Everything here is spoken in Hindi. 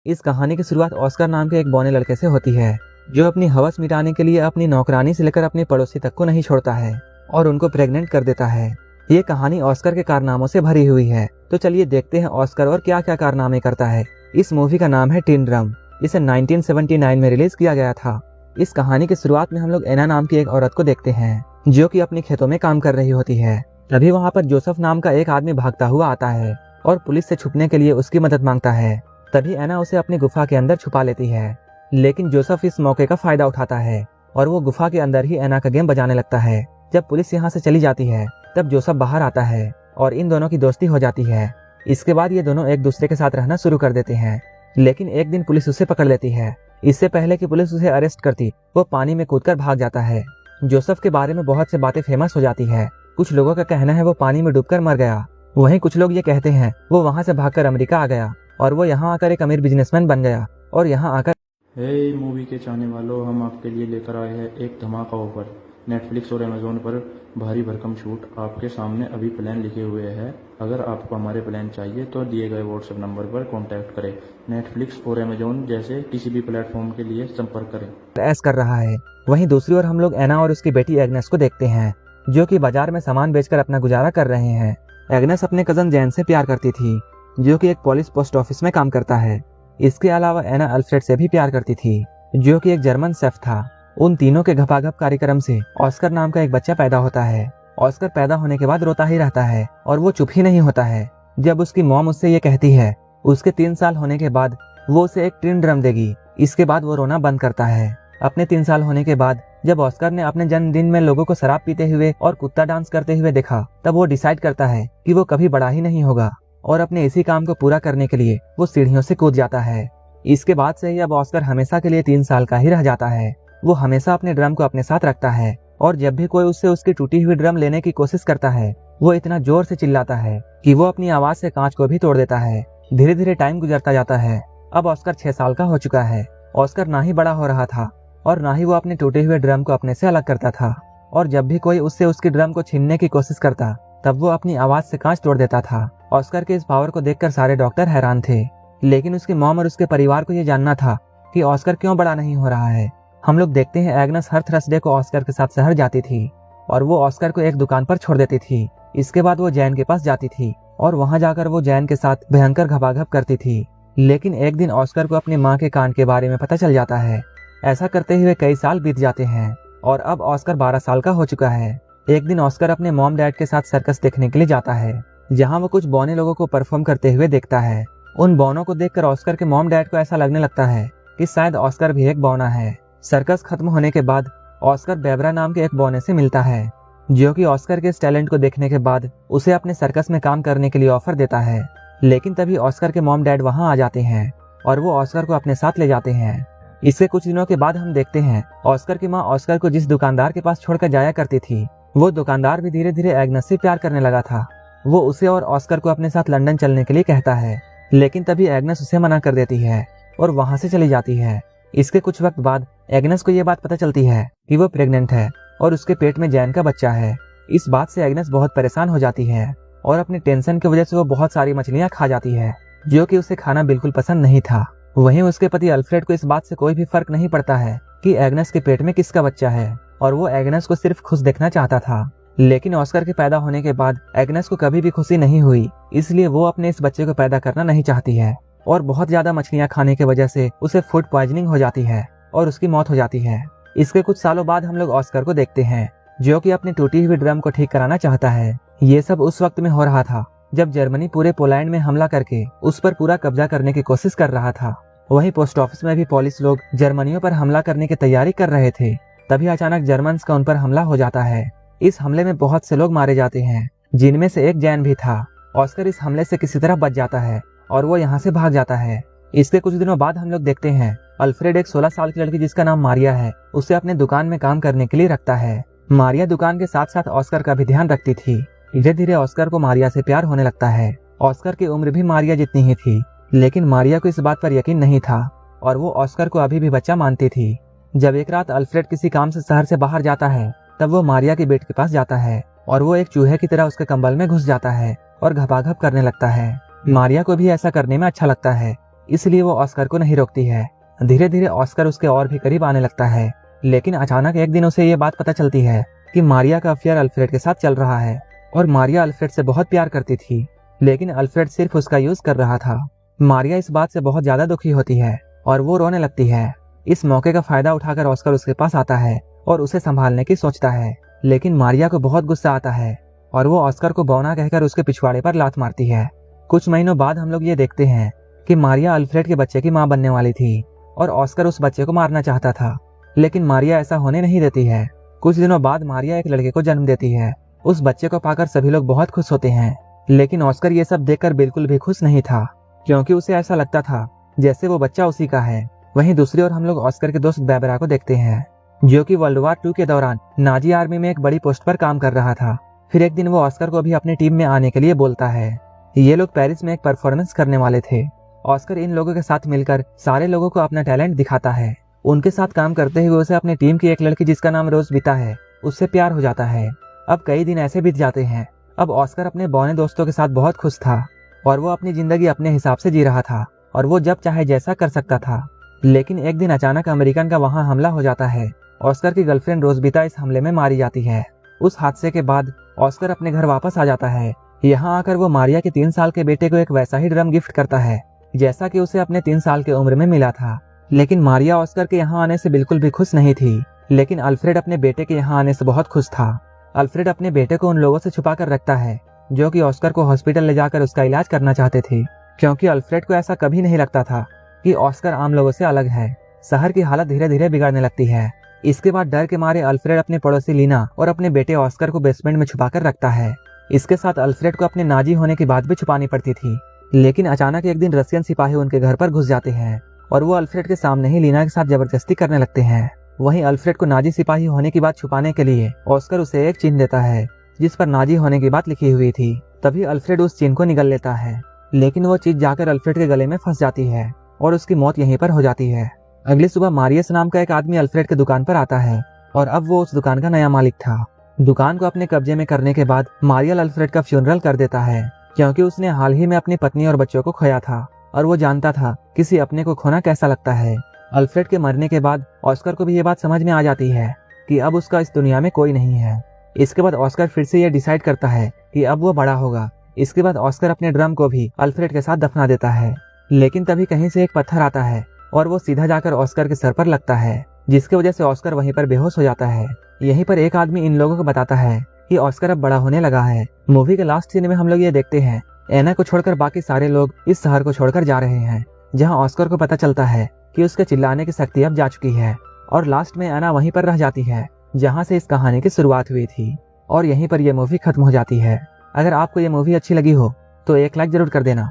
इस कहानी की शुरुआत ऑस्कर नाम के एक बौने लड़के से होती है, जो अपनी हवस मिटाने के लिए अपनी नौकरानी से लेकर अपने पड़ोसी तक को नहीं छोड़ता है और उनको प्रेग्नेंट कर देता है। ये कहानी ऑस्कर के कारनामों से भरी हुई है। तो चलिए देखते हैं ऑस्कर और क्या क्या कारनामे करता है। इस मूवी का नाम है टिन ड्रम। इसे 1979 में रिलीज किया गया था। इस कहानी की शुरुआत में हम लोग एना नाम की एक औरत को देखते हैं, जो कि अपने खेतों में काम कर रही होती है। तभी वहाँ पर जोसेफ नाम का एक आदमी भागता हुआ आता है और पुलिस से छुपने के लिए उसकी मदद मांगता है। तभी एना उसे अपनी गुफा के अंदर छुपा लेती है, लेकिन जोसेफ इस मौके का फायदा उठाता है और वो गुफा के अंदर ही एना का गेम बजाने लगता है। जब पुलिस यहाँ से चली जाती है तब जोसेफ बाहर आता है और इन दोनों की दोस्ती हो जाती है। इसके बाद ये दोनों एक दूसरे के साथ रहना शुरू कर देते हैं, लेकिन एक दिन पुलिस उसे पकड़ लेती है। इससे पहले कि पुलिस उसे अरेस्ट करती, वो पानी में कूदकर भाग जाता है। जोसेफ के बारे में बहुत से बातें फेमस हो जाती है। कुछ लोगों का कहना है वो पानी में डूबकर मर गया, वहीं कुछ लोग ये कहते हैं वो वहाँ से भागकर अमेरिका आ गया और वो यहाँ आकर एक अमीर बिजनेसमैन बन गया और यहाँ आकर हे मूवी के चाहने वालों, हम आपके लिए लेकर आए हैं एक धमाका ऑफर। नेटफ्लिक्स और अमेजोन पर भारी भरकम छूट आपके सामने अभी प्लान लिखे हुए हैं। अगर आपको हमारे प्लान चाहिए तो दिए गए व्हाट्सएप नंबर पर कांटेक्ट करें। नेटफ्लिक्स और अमेजोन जैसे किसी भी प्लेटफॉर्म के लिए संपर्क करें। ऐश कर रहा है। वहीं दूसरी ओर हम लोग एना और उसकी बेटी एग्नेस को देखते हैं, जो कि बाजार में सामान बेचकर अपना गुजारा कर रहे हैं। एग्नेस अपने कजन जैन से प्यार करती थी, जो कि एक पुलिस पोस्ट ऑफिस में काम करता है। इसके अलावा एना अल्फ्रेड से भी प्यार करती थी, जो कि एक जर्मन शेफ था। उन तीनों के घपाघप कार्यक्रम से ऑस्कर नाम का एक बच्चा पैदा होता है। ऑस्कर पैदा होने के बाद रोता ही रहता है और वो चुप ही नहीं होता है। जब उसकी मॉम उससे ये कहती है उसके 3 साल होने के बाद वो उसे एक टिन ड्रम देगी, इसके बाद वो रोना बंद करता है। अपने 3 साल होने के बाद जब ऑस्कर ने अपने जन्मदिन में लोगों को शराब पीते हुए और कुत्ता डांस करते हुए देखा, तब वो डिसाइड करता है कि वो कभी बड़ा ही नहीं होगा और अपने इसी काम को पूरा करने के लिए वो सीढ़ियों से कूद जाता है। इसके बाद से ही अब ऑस्कर हमेशा के लिए 3 साल का ही रह जाता है। वो हमेशा अपने ड्रम को अपने साथ रखता है और जब भी कोई उससे उसकी टूटी हुई ड्रम लेने की कोशिश करता है, वो इतना जोर से चिल्लाता है कि वो अपनी आवाज से कांच को भी तोड़ देता है। धीरे धीरे टाइम गुजरता जाता है। अब ऑस्कर 6 साल का हो चुका है। ऑस्कर ना ही बड़ा हो रहा था और ना ही वो अपने टूटे हुए ड्रम को अपने से अलग करता था, और जब भी कोई उससे उसकी ड्रम को छीनने की कोशिश करता तब वो अपनी आवाज से कांच तोड़ देता था। ऑस्कर के इस पावर को देखकर सारे डॉक्टर हैरान थे, लेकिन उसकी मॉम और उसके परिवार को ये जानना था कि ऑस्कर क्यों बड़ा नहीं हो रहा है। हम लोग देखते हैं एग्नेस हर थर्सडे को ऑस्कर के साथ शहर जाती थी और वो ऑस्कर को एक दुकान पर छोड़ देती थी। इसके बाद वो जैन के पास जाती थी और वहां जाकर वो जैन के साथ भयंकर घपाघप करती थी। लेकिन एक दिन ऑस्कर को अपनी माँ के कांड के बारे में पता चल जाता है। ऐसा करते हुए कई साल बीत जाते हैं और अब ऑस्कर 12 साल का हो चुका है। एक दिन ऑस्कर अपने मॉम डैड के साथ सर्कस देखने के लिए जाता है, जहाँ वो कुछ बौने लोगों को परफॉर्म करते हुए देखता है। उन बौनों को देखकर ऑस्कर के मॉम डैड को ऐसा लगने लगता है कि शायद ऑस्कर भी एक बौना है। सर्कस खत्म होने के बाद ऑस्कर बेबरा नाम के एक बौने से मिलता है, जो कि ऑस्कर के इस टैलेंट को देखने के बाद उसे अपने सर्कस में काम करने के लिए ऑफर देता है। लेकिन तभी ऑस्कर के मॉम डैड वहां आ जाते हैं और वो ऑस्कर को अपने साथ ले जाते हैं। इसके कुछ दिनों के बाद हम देखते हैं ऑस्कर की माँ ऑस्कर को जिस दुकानदार के पास छोड़कर जाया करती थी, वो दुकानदार भी धीरे धीरे एग्नेस से प्यार करने लगा था। वो उसे और ऑस्कर को अपने साथ लंदन चलने के लिए कहता है, लेकिन तभी एग्नेस उसे मना कर देती है और वहां से चली जाती है। इसके कुछ वक्त बाद एग्नेस को ये बात पता चलती है कि वो प्रेग्नेंट है और उसके पेट में जैन का बच्चा है। इस बात से एग्नेस बहुत परेशान हो जाती है और अपनी टेंशन की वजह से वो बहुत सारी मछलियां खा जाती है, जो कि उसे खाना बिल्कुल पसंद नहीं था। वहीं उसके पति अल्फ्रेड को इस बात से कोई भी फर्क नहीं पड़ता है कि एग्नेस के पेट में किसका बच्चा है, और वो एग्नेस को सिर्फ खुश देखना चाहता था। लेकिन ऑस्कर के पैदा होने के बाद एग्नेस को कभी भी खुशी नहीं हुई, इसलिए वो अपने इस बच्चे को पैदा करना नहीं चाहती है और बहुत ज्यादा मछलियां खाने की वजह से उसे फूड पॉइजनिंग हो जाती है और उसकी मौत हो जाती है। इसके कुछ सालों बाद हम लोग ऑस्कर को देखते हैं, जो कि अपनी टूटी हुई ड्रम को ठीक कराना चाहता है। ये सब उस वक्त में हो रहा था जब जर्मनी पूरे पोलैंड में हमला करके उस पर पूरा कब्जा करने की कोशिश कर रहा था। वहीं पोस्ट ऑफिस में भी पुलिस लोग जर्मनियों पर हमला करने की तैयारी कर रहे थे। तभी अचानक जर्मन्स का उन पर हमला हो जाता है। इस हमले में बहुत से लोग मारे जाते हैं, जिनमें से एक जैन भी था। ऑस्कर इस हमले से किसी तरह बच जाता है और वो यहाँ से भाग जाता है। इसके कुछ दिनों बाद हम लोग देखते हैं अल्फ्रेड एक 16 साल की लड़की जिसका नाम मारिया है, उसे अपने दुकान में काम करने के लिए रखता है। मारिया दुकान के साथ साथ ऑस्कर का भी ध्यान रखती थी। धीरे धीरे ऑस्कर को मारिया से प्यार होने लगता है। ऑस्कर की उम्र भी मारिया जितनी ही थी, लेकिन मारिया को इस बात पर यकीन नहीं था और वो ऑस्कर को अभी भी बच्चा मानती थी। जब एक रात अल्फ्रेड किसी काम से शहर से बाहर जाता है, तब वो मारिया के बेड के पास जाता है और वो एक चूहे की तरह उसके कंबल में घुस जाता है और घपाघप करने लगता है। मारिया को भी ऐसा करने में अच्छा लगता है, इसलिए वो ऑस्कर को नहीं रोकती है। धीरे धीरे ऑस्कर उसके और भी करीब आने लगता है, लेकिन अचानक एक दिन उसे ये बात पता चलती है कि मारिया का अफेयर अल्फ्रेड के साथ चल रहा है और मारिया अल्फ्रेड से बहुत प्यार करती थी, लेकिन अल्फ्रेड सिर्फ उसका यूज कर रहा था। मारिया इस बात से बहुत ज्यादा दुखी होती है और वो रोने लगती है। इस मौके का फायदा उठाकर ऑस्कर उसके पास आता है और उसे संभालने की सोचता है, लेकिन मारिया को बहुत गुस्सा आता है और वो ऑस्कर को बौना कहकर उसके पिछवाड़े पर लात मारती है। कुछ महीनों बाद हम लोग ये देखते हैं कि मारिया अल्फ्रेड के बच्चे की मां बनने वाली थी और ऑस्कर उस बच्चे को मारना चाहता था, लेकिन मारिया ऐसा होने नहीं देती है। कुछ दिनों बाद मारिया एक लड़के को जन्म देती है। उस बच्चे को पाकर सभी लोग बहुत खुश होते हैं, लेकिन ऑस्कर ये सब देखकर बिल्कुल भी खुश नहीं था, क्योंकि उसे ऐसा लगता था जैसे वो बच्चा उसी का है। वहीं दूसरी ओर हम लोग ऑस्कर के दोस्त बैबरा को देखते हैं, जो कि वर्ल्ड वॉर 2 के दौरान नाजी आर्मी में एक बड़ी पोस्ट पर काम कर रहा था। फिर एक दिन वो ऑस्कर को भी अपनी टीम में आने के लिए बोलता है। ये लोग पेरिस में एक परफॉर्मेंस करने वाले थे। ऑस्कर इन लोगों के साथ मिलकर सारे लोगों को अपना टैलेंट दिखाता है। उनके साथ काम करते हुए उसे अपनी टीम की एक लड़की जिसका नाम रोज बीता है, उससे प्यार हो जाता है। अब कई दिन ऐसे बीत जाते हैं। अब ऑस्कर अपने बौने दोस्तों के साथ बहुत खुश था और वो अपनी जिंदगी अपने हिसाब से जी रहा था और वो जब चाहे जैसा कर सकता था। लेकिन एक दिन अचानक अमेरिकन का वहां हमला हो जाता है। ऑस्कर की गर्लफ्रेंड रोजबीता इस हमले में मारी जाती है। उस हादसे के बाद ऑस्कर अपने घर वापस आ जाता है। यहाँ आकर वो मारिया के 3 साल के बेटे को एक वैसा ही ड्रम गिफ्ट करता है जैसा कि उसे अपने 3 साल की उम्र में मिला था। लेकिन मारिया ऑस्कर के यहाँ आने से बिल्कुल भी खुश नहीं थी, लेकिन अल्फ्रेड अपने बेटे के यहाँ आने से बहुत खुश था। अल्फ्रेड अपने बेटे को उन लोगों से छुपा कर रखता है जो कि ऑस्कर को हॉस्पिटल ले जाकर उसका इलाज करना चाहते थे, क्योंकि अल्फ्रेड को ऐसा कभी नहीं लगता था कि ऑस्कर आम लोगों से अलग है। शहर की हालत धीरे धीरे बिगड़ने लगती है। इसके बाद डर के मारे अल्फ्रेड अपने पड़ोसी लीना और अपने बेटे ऑस्कर को बेसमेंट में छुपा कर रखता है। इसके साथ अल्फ्रेड को अपने नाजी होने की बात भी छुपानी पड़ती थी, लेकिन अचानक एक दिन रशियन सिपाही उनके घर पर घुस जाते हैं और वो अल्फ्रेड के सामने ही लीना के साथ जबरदस्ती करने लगते हैं। वहीं अल्फ्रेड को नाजी सिपाही होने की बात छुपाने के लिए ऑस्कर उसे एक चिन्ह देता है जिस पर नाजी होने की बात लिखी हुई थी। तभी अल्फ्रेड उस चिन्ह को निगल लेता है, लेकिन वो चीज जाकर अल्फ्रेड के गले में फंस जाती है और उसकी मौत यहीं पर हो जाती है। अगली सुबह मारियस नाम का एक आदमी अल्फ्रेड की दुकान पर आता है और अब वो उस दुकान का नया मालिक था। दुकान को अपने कब्जे में करने के बाद मारियल अल्फ्रेड का फ्यूनरल कर देता है, क्योंकि उसने हाल ही में अपनी पत्नी और बच्चों को खोया था और वो जानता था किसी अपने को खोना कैसा लगता है। अल्फ्रेड के मरने के बाद ऑस्कर को भी ये बात समझ में आ जाती है कि अब उसका इस दुनिया में कोई नहीं है। इसके बाद ऑस्कर फिर से ये डिसाइड करता है कि अब वो बड़ा होगा। इसके बाद ऑस्कर अपने ड्रम को भी अल्फ्रेड के साथ दफना देता है, लेकिन तभी कहीं से एक पत्थर आता है और वो सीधा जाकर ऑस्कर के सर पर लगता है, जिसकी वजह से ऑस्कर वहीं पर बेहोश हो जाता है। यहीं पर एक आदमी इन लोगों को बताता है कि ऑस्कर अब बड़ा होने लगा है। मूवी के लास्ट सीन में हम लोग ये देखते हैं एना को छोड़कर बाकी सारे लोग इस शहर को छोड़कर जा रहे हैं, जहां ऑस्कर को पता चलता है कि उसके चिल्लाने की शक्ति अब जा चुकी है। और लास्ट में एना वहीं पर रह जाती है जहां से इस कहानी की शुरुआत हुई थी और यहीं पर यह मूवी खत्म हो जाती है। अगर आपको ये मूवी अच्छी लगी हो तो एक लाइक जरूर कर देना।